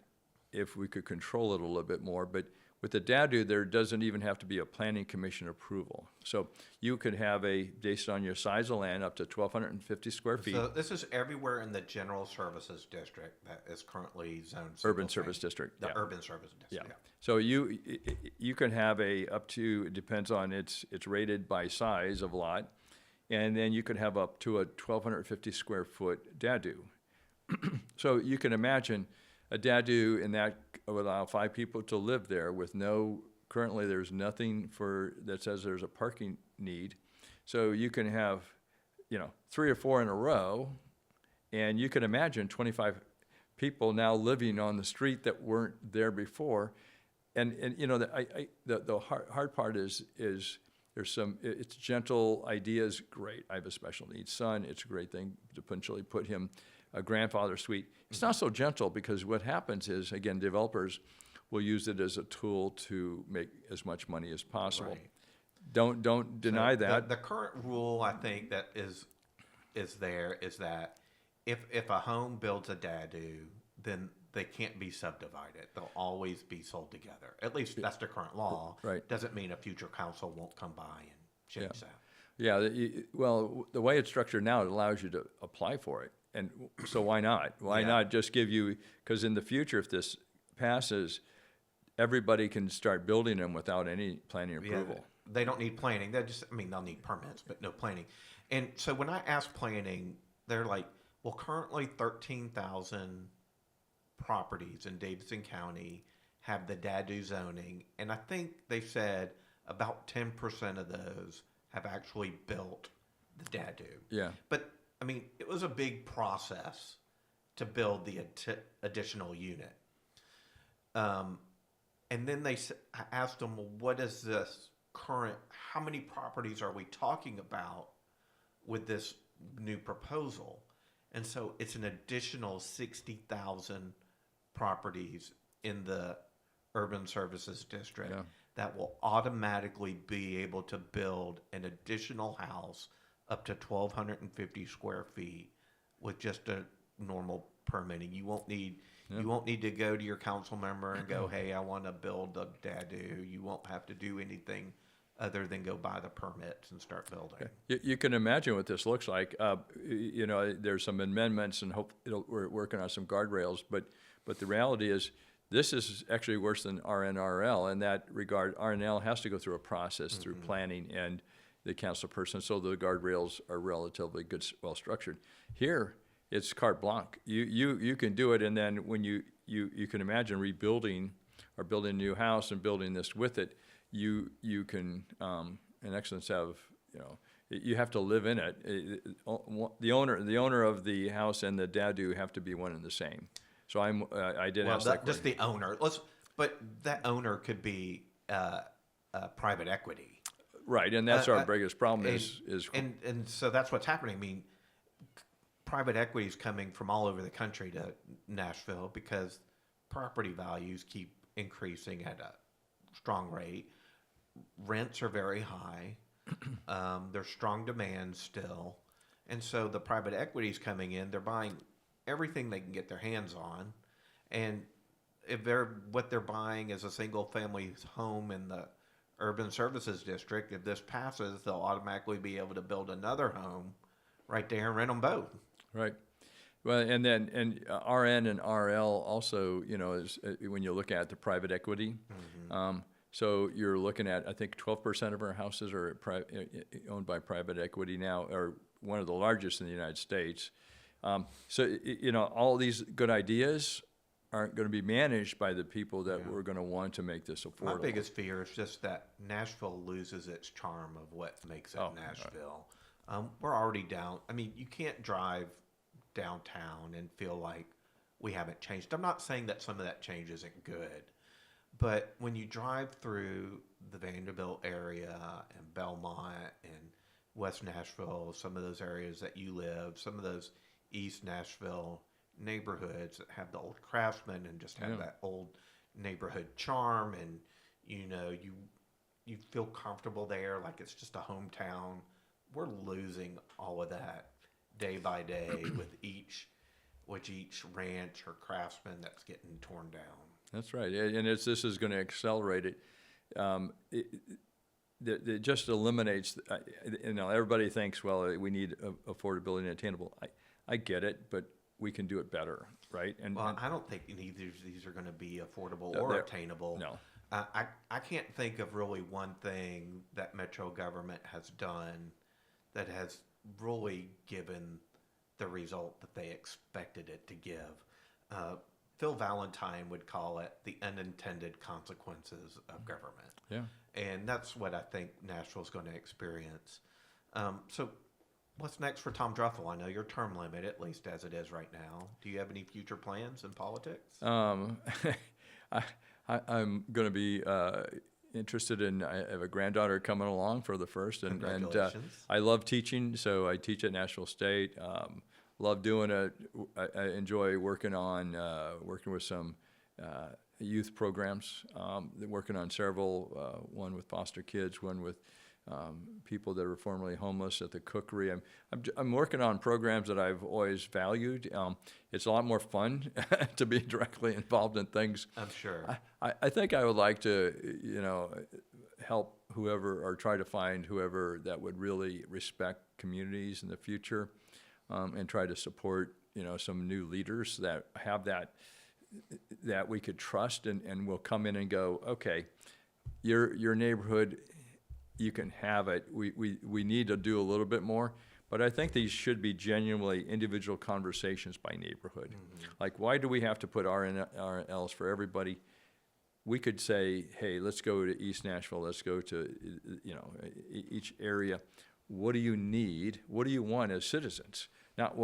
Speaker 2: if we could control it a little bit more, but with the DADU, there doesn't even have to be a planning commission approval. So you could have based on your size of land, up to 1,250 square feet.
Speaker 1: So this is everywhere in the general services district that is currently zoned.
Speaker 2: Urban service district.
Speaker 1: The urban service district.
Speaker 2: Yeah. So you can have up to, it depends on, it's rated by size of lot, and then you could have up to a 1,250 square foot DADU. So you can imagine a DADU in that would allow 5 people to live there with currently there's nothing that says there's a parking need. So you can have, 3 or 4 in a row, and you can imagine 25 people now living on the street that weren't there before. And the hard part is there's it's gentle ideas, great. I have a special needs son. It's a great thing to potentially put him a grandfather suite. It's not so gentle because what happens is, again, developers will use it as a tool to make as much money as possible.
Speaker 1: Right.
Speaker 2: Don't deny that.
Speaker 1: The current rule, I think, that is that if a home builds a DADU, then they can't be subdivided. They'll always be sold together. At least that's the current law.
Speaker 2: Right.
Speaker 1: Doesn't mean a future council won't come by and change that.
Speaker 2: Yeah, well, the way it's structured now, it allows you to apply for it. And so why not? Why not just give you, because in the future, if this passes, everybody can start building them without any planning approval.
Speaker 1: Yeah, they don't need planning. They'll need permits, but no planning. And so when I ask planning, they're like, well, currently 13,000 properties in Davidson County have the DADU zoning. And I think they said about 10% of those have actually built the DADU.
Speaker 2: Yeah.
Speaker 1: But it was a big process to build the additional unit. And then I asked them, well, what is this how many properties are we talking about with this new proposal? And so it's an additional 60,000 properties in the urban services district
Speaker 2: Yeah.
Speaker 1: that will automatically be able to build an additional house up to 1,250 square feet with just a normal permitting. You won't need to go to your council member and go, hey, I want to build a DADU. You won't have to do anything other than go buy the permits and start building.
Speaker 2: You can imagine what this looks like. There's some amendments, and we're working on some guardrails. But the reality is, this is actually worse than RNRL in that regard. RNL has to go through a process through planning and the council person, so the guardrails are relatively good, well structured. Here, it's carte blanche. You can do it, and then when you can imagine rebuilding or building a new house and building this with it, you can, in essence, have, you have to live in it. The owner of the house and the DADU have to be one and the same. So I did ask that
Speaker 1: just
Speaker 2: question.
Speaker 1: the owner. But that owner could be private equity.
Speaker 2: Right, and that's our biggest problem
Speaker 1: and so that's what's happening. I mean, private equity is coming from all over the country to Nashville because property values keep increasing at a strong rate. Rents are very high. There's strong demand still. And so the private equity is coming in. They're buying everything they can get their hands on. And if what they're buying is a single family home in the urban services district, if this passes, they'll automatically be able to build another home right there and rent them both.
Speaker 2: Right. Well, and RN and RL also, is when you look at the private equity. So you're looking at, I think 12% of our houses are owned by private equity now, or one of the largest in the United States. So all these good ideas aren't going to be managed by the people that we're going to want to make this affordable.
Speaker 1: My biggest fear is just that Nashville loses its charm of what makes it Nashville. Right. We're already down. I mean, you can't drive downtown and feel like we haven't changed. I'm not saying that some of that change isn't good, but when you drive through the Vanderbilt area and Belmont and West Nashville, some of those areas that you live, some of those East Nashville neighborhoods that have the old craftsmen and just have that old neighborhood charm, and you feel comfortable there, like it's just a hometown. We're losing all of that day by day with each ranch or craftsman that's getting torn down.
Speaker 2: That's right, and this is going to accelerate it. It just eliminates. Everybody thinks, well, we need affordability and attainable. I get it, but we can do it better, right?
Speaker 1: I don't think either of these are going to be affordable or attainable.
Speaker 2: No.
Speaker 1: I can't think of really one thing that Metro government has done that has really given the result that they expected it to give. Phil Valentine would call it the unintended consequences of government.
Speaker 2: Yeah.
Speaker 1: And that's what I think Nashville's going to experience. So what's next for Tom Druffel? I know your term limit, at least as it is right now. Do you have any future plans in politics?
Speaker 2: I'm going to be interested in. I have a granddaughter coming along for the first, and I love teaching, so I teach at Nashville State. Love doing it. I enjoy working with some youth programs. Working on several. One with foster kids, one with people that are formerly homeless at the cookery. I'm working on programs that I've always valued. It's a lot more fun to be directly involved in things.
Speaker 1: I'm sure.
Speaker 2: I think I would like to, help whoever or try to find whoever that would really respect communities in the future, and try to support, some new leaders that have that we could trust and will come in and go, okay, your neighborhood, you can have it. We need to do a little bit more, but I think these should be genuinely individual conversations by neighborhood. Like, why do we have to put RNLs for everybody? We could say, hey, let's go to East Nashville. Let's go to, each area. What do you need? What do you want as citizens? Not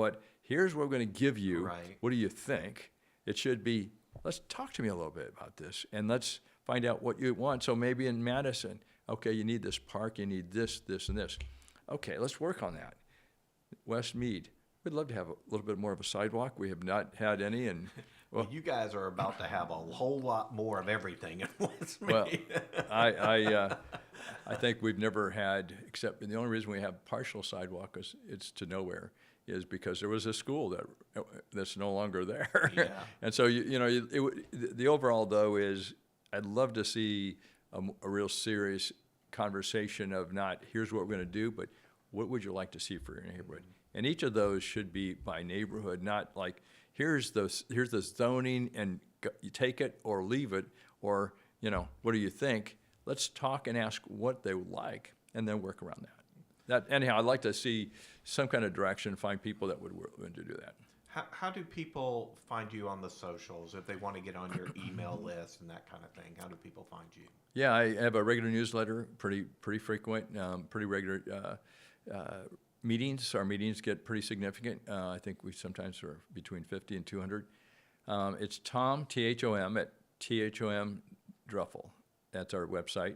Speaker 2: here's what we're going to give you.
Speaker 1: Right.
Speaker 2: What do you think? It should be, let's talk to me a little bit about this, and let's find out what you want. So maybe in Madison, okay, you need this park, you need this, this, and this. Okay, let's work on that. West Meade, we'd love to have a little bit more of a sidewalk. We have not had any, and
Speaker 1: Well, you guys are about to have a whole lot more of everything in West
Speaker 2: Well,
Speaker 1: Meade.
Speaker 2: I think we've never had, except the only reason we have partial sidewalk is it's to nowhere, is because there was a school that's no longer there.
Speaker 1: Yeah.
Speaker 2: And so, the overall, though, is I'd love to see a real serious conversation of not here's what we're going to do, but what would you like to see for your neighborhood? And each of those should be by neighborhood, not like here's the zoning and you take it or leave it, or what do you think? Let's talk and ask what they would like, and then work around that. Anyhow, I'd like to see some kind of direction, find people that would willing to do that.
Speaker 1: How do people find you on the socials if they want to get on your email list and that kind of thing? How do people find you?
Speaker 2: Yeah, I have a regular newsletter, pretty frequent, pretty regular meetings. Our meetings get pretty significant. I think we sometimes are between 50 and 200. It's Thom, Thom, at Thom Druffel. That's our website.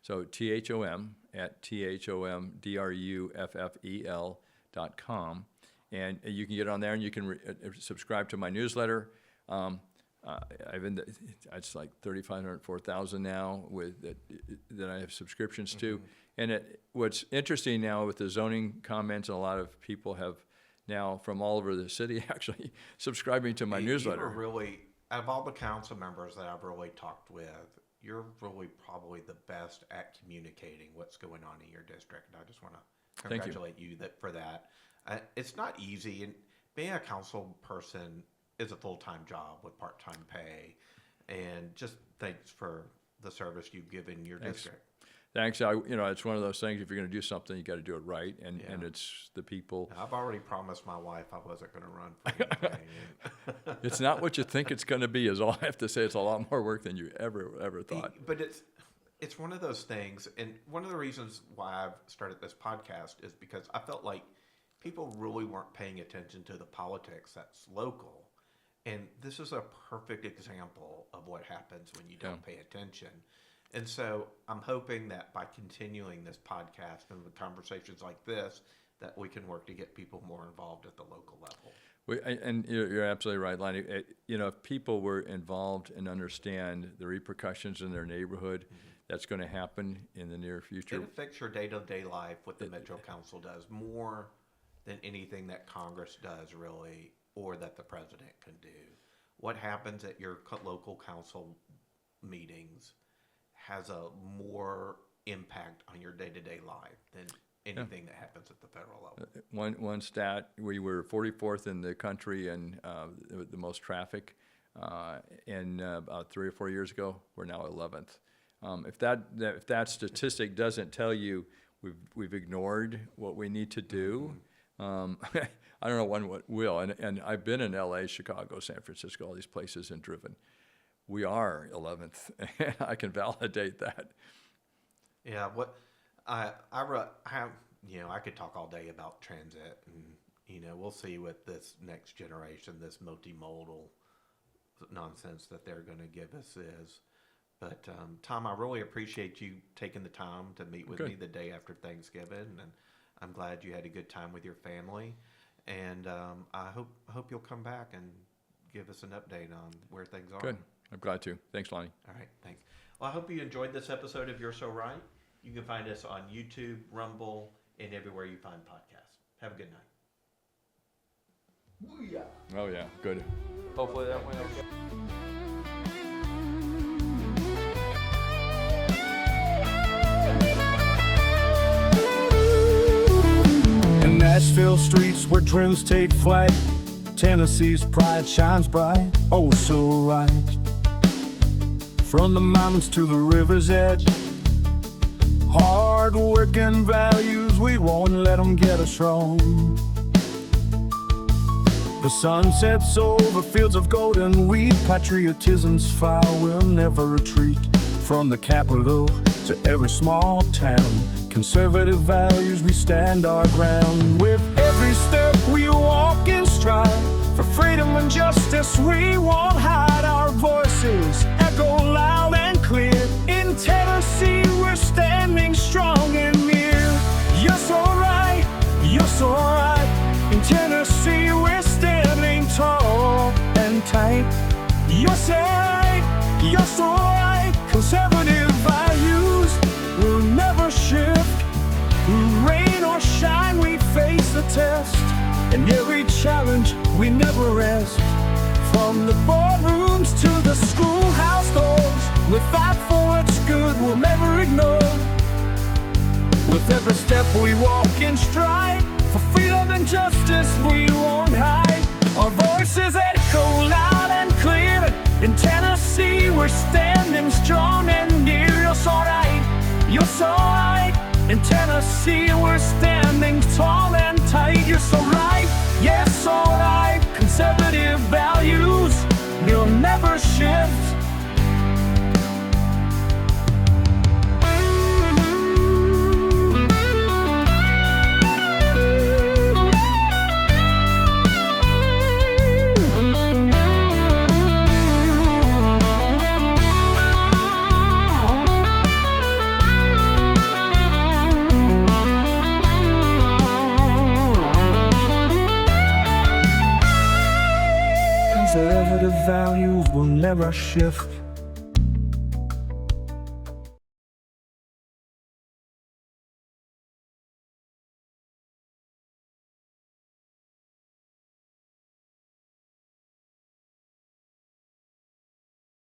Speaker 2: So Thom at THOMDRUFFEL.com. And you can get on there and you can subscribe to my newsletter. It's like 3,500, 4,000 now that I have subscriptions to. And what's interesting now with the zoning comments, and a lot of people have now from all over the city actually subscribing to my newsletter.
Speaker 1: You're really, out of all the council members that I've really talked with, you're really probably the best at communicating what's going on in your district. And I just want to congratulate you for that. It's not easy, and being a council person is a full-time job with part-time pay, and just thanks for the service you've given your district.
Speaker 2: Thanks. It's one of those things. If you're going to do something, you got to do it right, and it's the people.
Speaker 1: I've already promised my wife I wasn't going to run for anything.
Speaker 2: It's not what you think it's going to be. Is all I have to say. It's a lot more work than you ever thought.
Speaker 1: But it's one of those things, and one of the reasons why I've started this podcast is because I felt like people really weren't paying attention to the politics that's local. And this is a perfect example of what happens when you don't pay attention. And so I'm hoping that by continuing this podcast and with conversations like this, that we can work to get people more involved at the local level.
Speaker 2: And you're absolutely right, Lonnie. If people were involved and understand the repercussions in their neighborhood, that's going to happen in the near future.
Speaker 1: It affects your day-to-day life, what the Metro Council does, more than anything that Congress does, really, or that the president can do. What happens at your local council meetings has a more impact on your day-to-day life than anything that happens at the federal level.
Speaker 2: One stat, we were 44th in the country and the most traffic. And about 3 or 4 years ago, we're now 11th. If that statistic doesn't tell you we've ignored what we need to do, I don't know when what will. And I've been in LA, Chicago, San Francisco, all these places, and driven. We are 11th. I can validate that.
Speaker 1: Yeah, I could talk all day about transit, and we'll see what this next generation, this multimodal nonsense that they're going to give us is. But Tom, I really appreciate you taking the time to meet with me the day after Thanksgiving, and I'm glad you had a good time with your family. And I hope you'll come back and give us an update on where things are.
Speaker 2: Good. I'm glad to. Thanks, Lonnie.
Speaker 1: All right. Thanks. Well, I hope you enjoyed this episode of You're So Right. You can find us on YouTube, Rumble, and everywhere you find podcasts. Have a good night.
Speaker 2: Booyah. Oh, yeah. Good. Hopefully that went okay.
Speaker 3: In Nashville streets where dreams take flight, Tennessee's pride shines bright, oh so right. From the mountains to the river's edge, hard working values, we won't let them get us wrong. The sun sets over fields of golden wheat, patriotism's fire will never retreat. From the capital to every small town, conservative values, we stand our ground. With every step we walk and strive for freedom and justice, we won't hide. Our voices echo loud and clear. In Tennessee we're standing strong and near. You're so right, you're so right. In Tennessee we're standing tall and tight. say, you're so right. Conservative values will never shift. Through rain or shine, we face the test. In every challenge, we never rest. From the boardrooms to the schoolhouse doors, we fight for what's good, we'll never ignore. With every step we walk in stride, for freedom and justice we won't hide. Our voices echo loud and clear. In Tennessee we're standing strong and near. You're so right, you're so right. In Tennessee we're standing tall and tight. You're so right, yes, so right. Conservative values will never shift. Conservative values will never shift.